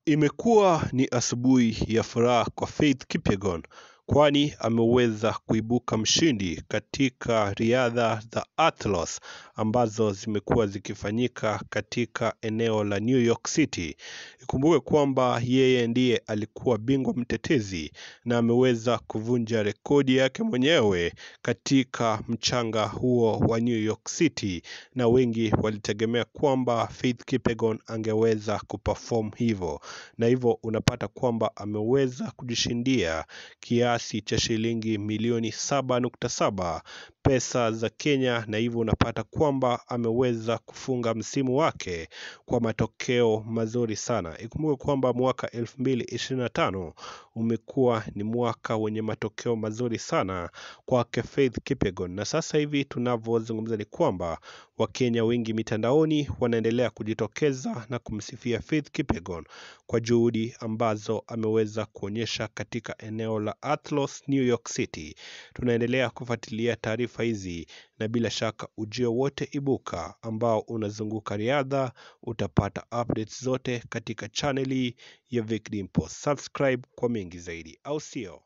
Imekuwa ni asubuhi ya furaha kwa Faith Kipyegon, kwani ameweza kuibuka mshindi katika riadha za athletics ambazo zimekuwa zikifanyika katika eneo la New York City. Ikumbuke kwamba yeye ndiye alikuwa bingwa mtetezi na ameweza kuvunja rekodi yake mwenyewe katika mchanga huo wa New York City, na wengi walitegemea kwamba Faith Kipyegon angeweza kuperform hivyo, na hivyo unapata kwamba ameweza kujishindia kiasi cha shilingi milioni 7.7 pesa za Kenya, na hivyo unapata kwamba ameweza kufunga msimu wake kwa matokeo mazuri sana. Ikumbuke kwamba mwaka 2025 umekuwa ni mwaka wenye matokeo mazuri sana kwa Faith Kipyegon, na sasa hivi tunavyozungumza ni kwamba Wakenya wengi mitandaoni wanaendelea kujitokeza na kumsifia Faith Kipyegon kwa juhudi ambazo ameweza kuonyesha katika eneo la athletics New York City. Tunaendelea kufuatilia taarifa hizi, na bila shaka ujio wote ibuka ambao unazunguka riadha utapata updates zote katika chaneli ya Vic Dimpo. Subscribe kwa mengi zaidi, au sio?